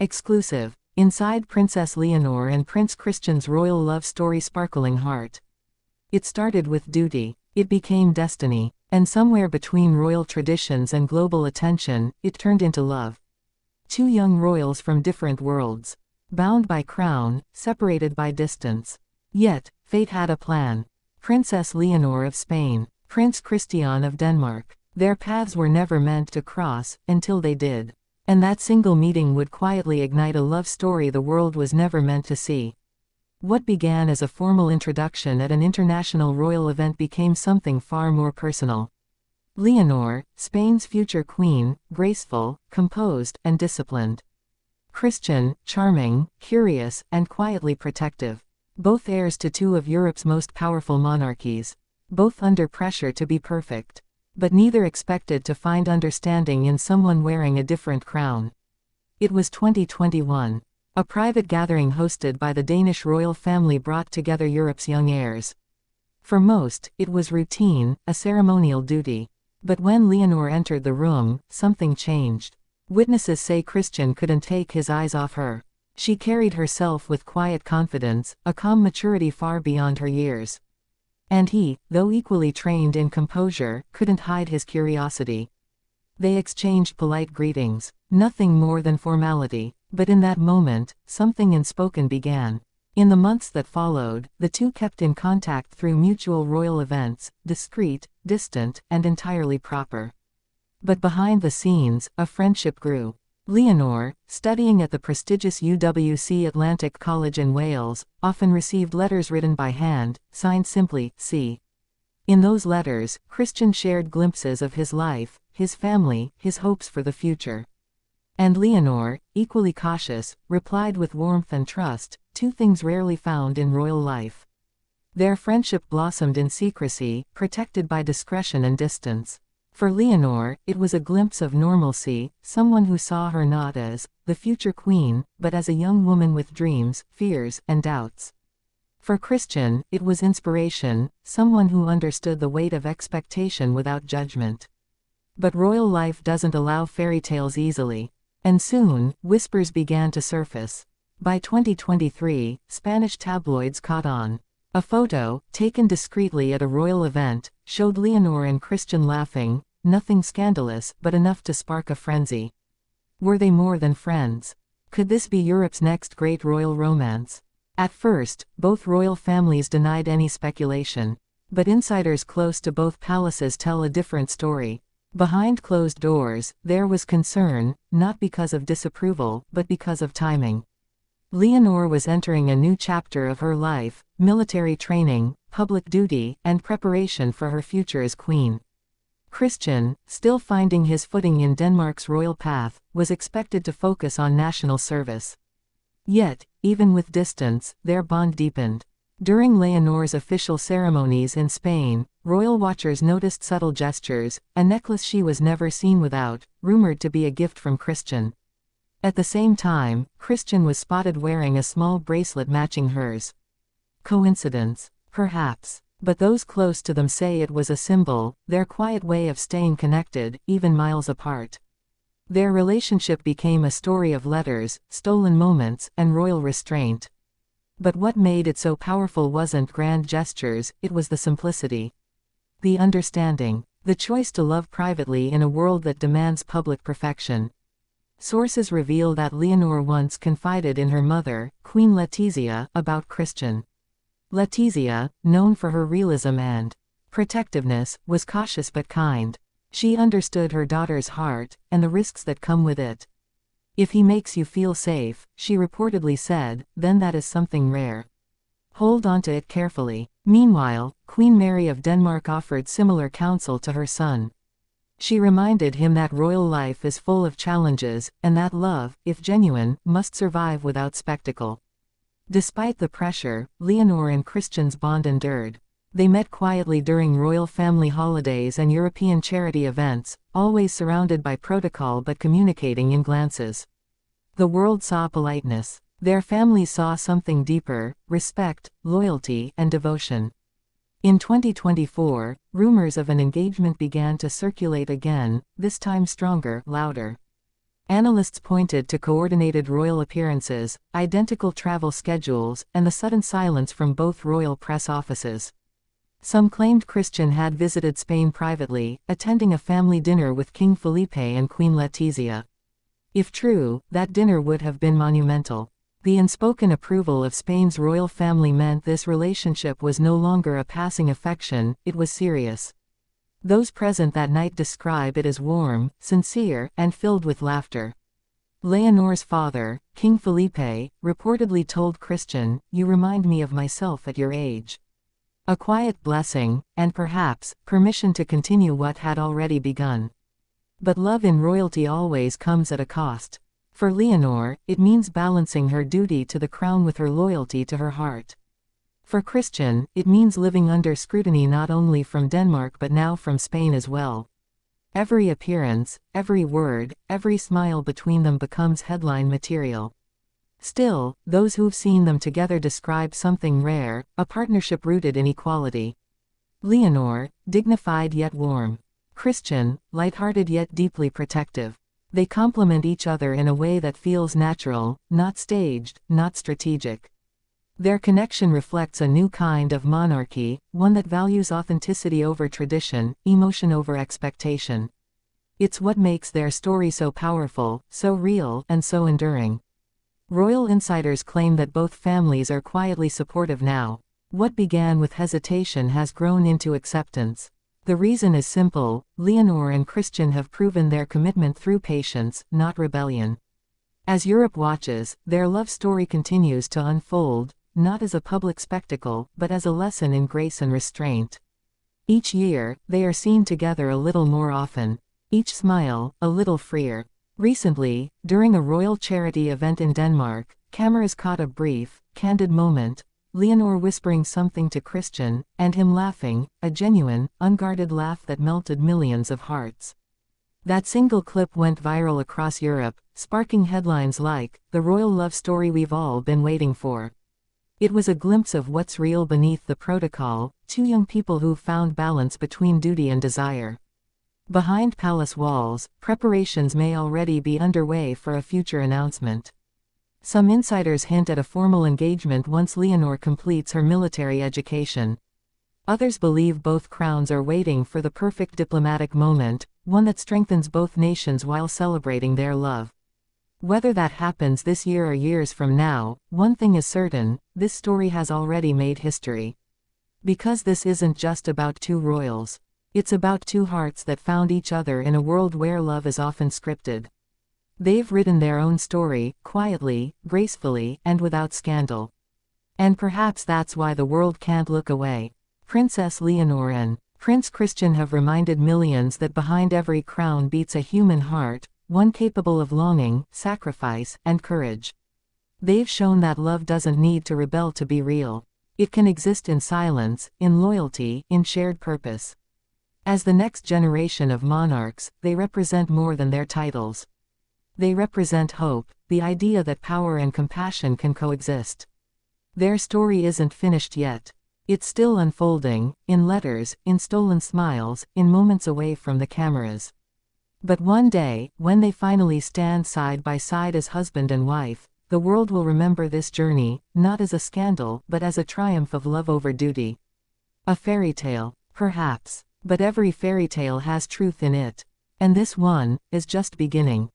Exclusive. Inside Princess Leonor and Prince Christian's royal love story sparkling heart. It started with duty. It became destiny. And somewhere between royal traditions and global attention, it turned into love. Two young royals from different worlds. Bound by crown, separated by distance. Yet, fate had a plan. Princess Leonor of Spain, Prince Christian of Denmark. Their paths were never meant to cross, until they did. And that single meeting would quietly ignite a love story the world was never meant to see. What began as a formal introduction at an international royal event became something far more personal. Leonor, Spain's future queen, graceful, composed, and disciplined. Christian, charming, curious, and quietly protective. Both heirs to two of Europe's most powerful monarchies. Both under pressure to be perfect. But neither expected to find understanding in someone wearing a different crown. It was 2021. A private gathering hosted by the Danish royal family brought together Europe's young heirs. For most, it was routine, a ceremonial duty. But when Leonor entered the room, something changed. Witnesses say Christian couldn't take his eyes off her. She carried herself with quiet confidence, a calm maturity far beyond her years. And he, though equally trained in composure, couldn't hide his curiosity. They exchanged polite greetings, nothing more than formality, but in that moment, something unspoken began. In the months that followed, the two kept in contact through mutual royal events, discreet, distant, and entirely proper. But behind the scenes, a friendship grew. Leonor, studying at the prestigious UWC Atlantic College in Wales, often received letters written by hand, signed simply, C. In those letters, Christian shared glimpses of his life, his family, his hopes for the future. And Leonor, equally cautious, replied with warmth and trust, two things rarely found in royal life. Their friendship blossomed in secrecy, protected by discretion and distance. For Leonor, it was a glimpse of normalcy, someone who saw her not as the future queen, but as a young woman with dreams, fears, and doubts. For Christian, it was inspiration, someone who understood the weight of expectation without judgment. But royal life doesn't allow fairy tales easily. And soon, whispers began to surface. By 2023, Spanish tabloids caught on. A photo, taken discreetly at a royal event, showed Leonor and Christian laughing, nothing scandalous, but enough to spark a frenzy. Were they more than friends? Could this be Europe's next great royal romance? At first, both royal families denied any speculation. But insiders close to both palaces tell a different story. Behind closed doors, there was concern, not because of disapproval, but because of timing. Leonor was entering a new chapter of her life, military training, public duty, and preparation for her future as queen. Christian, still finding his footing in Denmark's royal path, was expected to focus on national service. Yet, even with distance, their bond deepened. During Leonor's official ceremonies in Spain, royal watchers noticed subtle gestures, a necklace she was never seen without, rumored to be a gift from Christian. At the same time, Christian was spotted wearing a small bracelet matching hers. Coincidence? Perhaps. But those close to them say it was a symbol, their quiet way of staying connected, even miles apart. Their relationship became a story of letters, stolen moments, and royal restraint. But what made it so powerful wasn't grand gestures, it was the simplicity. The understanding. The choice to love privately in a world that demands public perfection. Sources reveal that Leonor once confided in her mother, Queen Letizia, about Christian. Letizia, known for her realism and protectiveness, was cautious but kind. She understood her daughter's heart, and the risks that come with it. If he makes you feel safe, she reportedly said, then that is something rare. Hold on to it carefully. Meanwhile, Queen Mary of Denmark offered similar counsel to her son. She reminded him that royal life is full of challenges, and that love, if genuine, must survive without spectacle. Despite the pressure, Leonor and Christian's bond endured. They met quietly during royal family holidays and European charity events, always surrounded by protocol but communicating in glances. The world saw politeness. Their families saw something deeper: respect, loyalty, and devotion. In 2024, rumors of an engagement began to circulate again, this time stronger, louder. Analysts pointed to coordinated royal appearances, identical travel schedules, and the sudden silence from both royal press offices. Some claimed Christian had visited Spain privately, attending a family dinner with King Felipe and Queen Letizia. If true, that dinner would have been monumental. The unspoken approval of Spain's royal family meant this relationship was no longer a passing affection, it was serious. Those present that night describe it as warm, sincere, and filled with laughter. Leonor's father, King Felipe, reportedly told Christian, "You remind me of myself at your age." A quiet blessing, and perhaps, permission to continue what had already begun. But love in royalty always comes at a cost. For Leonor, it means balancing her duty to the crown with her loyalty to her heart. For Christian, it means living under scrutiny not only from Denmark but now from Spain as well. Every appearance, every word, every smile between them becomes headline material. Still, those who've seen them together describe something rare, a partnership rooted in equality. Leonor, dignified yet warm. Christian, lighthearted yet deeply protective. They complement each other in a way that feels natural, not staged, not strategic. Their connection reflects a new kind of monarchy, one that values authenticity over tradition, emotion over expectation. It's what makes their story so powerful, so real, and so enduring. Royal insiders claim that both families are quietly supportive now. What began with hesitation has grown into acceptance. The reason is simple: Leonor and Christian have proven their commitment through patience, not rebellion. As Europe watches, their love story continues to unfold, not as a public spectacle, but as a lesson in grace and restraint. Each year, they are seen together a little more often. Each smile, a little freer. Recently, during a royal charity event in Denmark, cameras caught a brief, candid moment, Leonor whispering something to Christian, and him laughing, a genuine, unguarded laugh that melted millions of hearts. That single clip went viral across Europe, sparking headlines like, "The royal love story we've all been waiting for." It was a glimpse of what's real beneath the protocol, two young people who've found balance between duty and desire. Behind palace walls, preparations may already be underway for a future announcement. Some insiders hint at a formal engagement once Leonor completes her military education. Others believe both crowns are waiting for the perfect diplomatic moment, one that strengthens both nations while celebrating their love. Whether that happens this year or years from now, one thing is certain: this story has already made history. Because this isn't just about two royals. It's about two hearts that found each other in a world where love is often scripted. They've written their own story, quietly, gracefully, and without scandal. And perhaps that's why the world can't look away. Princess Leonor and Prince Christian have reminded millions that behind every crown beats a human heart, one capable of longing, sacrifice, and courage. They've shown that love doesn't need to rebel to be real. It can exist in silence, in loyalty, in shared purpose. As the next generation of monarchs, they represent more than their titles. They represent hope, the idea that power and compassion can coexist. Their story isn't finished yet. It's still unfolding, in letters, in stolen smiles, in moments away from the cameras. But one day, when they finally stand side by side as husband and wife, the world will remember this journey, not as a scandal, but as a triumph of love over duty. A fairy tale, perhaps, but every fairy tale has truth in it. And this one is just beginning.